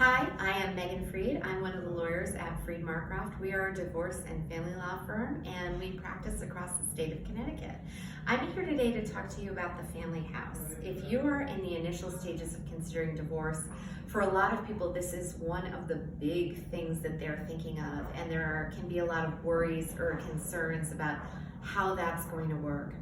Hi, I am Megan Freed. I'm one of the lawyers at Freed Marcroft. We are a divorce and family law firm, and we practice across the state of Connecticut. I'm here today to talk to you about the family house. If you are in the initial stages of considering divorce, for a lot of people, this is one of the big things that they're thinking of, and can be a lot of worries or concerns about how that's going to work.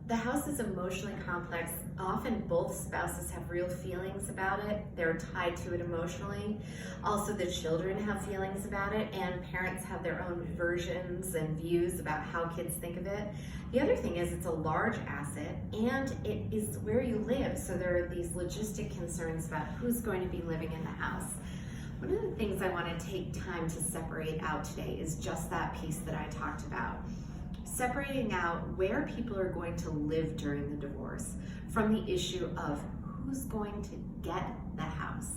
The house is emotionally complex. Often both spouses have real feelings about it. They're tied to it emotionally. Also, the children have feelings about it, and parents have their own versions and views about how kids think of it. The other thing is it's a large asset, and it is where you live, so there are these logistic concerns about who's going to be living in the house. One of the things I want to take time to separate out today is just that piece that I talked about. Separating out where people are going to live during the divorce from the issue of who's going to get the house.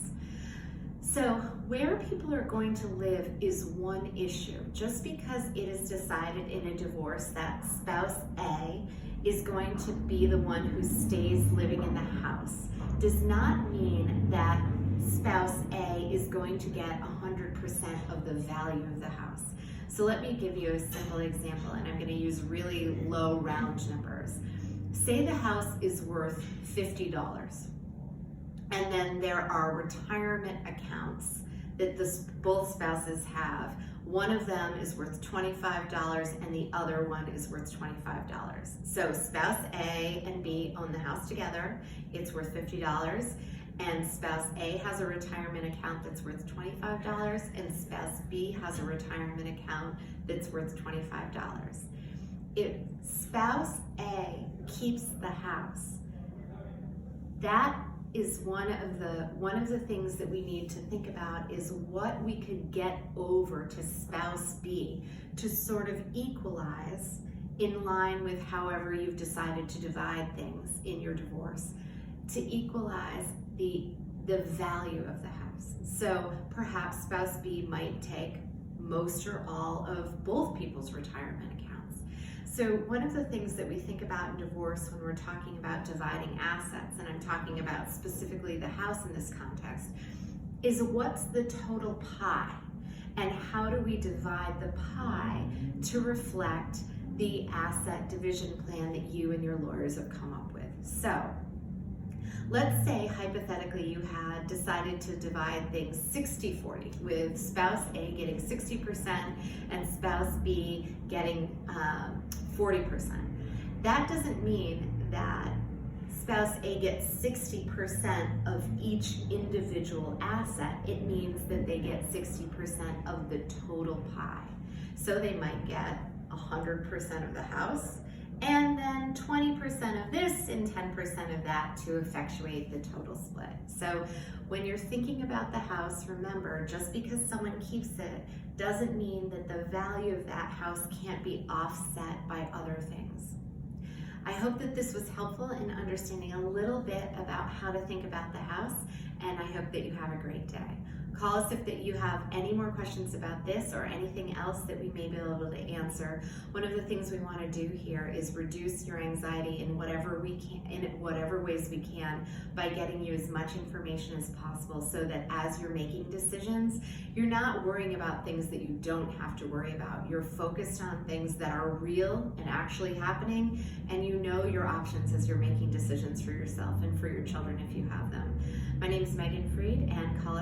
So where people are going to live is one issue. Just because it is decided in a divorce that spouse A is going to be the one who stays living in the house does not mean that spouse A is going to get 100% of the value of the house. So let me give you a simple example, and I'm going to use really low round numbers. Say the house is worth $50, and then there are retirement accounts that both spouses have. One of them is worth $25 and the other one is worth $25. So spouse A and B own the house together. It's worth $50. And spouse A has a retirement account that's worth $25, and spouse B has a retirement account that's worth $25. If spouse A keeps the house, that is one of the things that we need to think about is what we could get over to spouse B to sort of equalize in line with however you've decided to divide things in your divorce, to equalize the value of the house. So perhaps spouse B might take most or all of both people's retirement accounts. So one of the things that we think about in divorce when we're talking about dividing assets, and I'm talking about specifically the house in this context, is what's the total pie? And how do we divide the pie to reflect the asset division plan that you and your lawyers have come up with? So let's say, hypothetically, you had decided to divide things 60-40, with spouse A getting 60% and spouse B getting 40%. That doesn't mean that spouse A gets 60% of each individual asset. It means that they get 60% of the total pie. So they might get 100% of the house, and then 20% of this and 10% of that to effectuate the total split. So when you're thinking about the house, remember, just because someone keeps it doesn't mean that the value of that house can't be offset by other things. I hope that this was helpful in understanding a little bit about how to think about the house, and I hope that you have a great day. Call us if you have any more questions about this or anything else that we may be able to answer. One of the things we want to do here is reduce your anxiety in whatever ways we can by getting you as much information as possible, so that as you're making decisions, you're not worrying about things that you don't have to worry about. You're focused on things that are real and actually happening, and you know your options as you're making decisions for yourself and for your children if you have them. My name is Megan Freed, and call us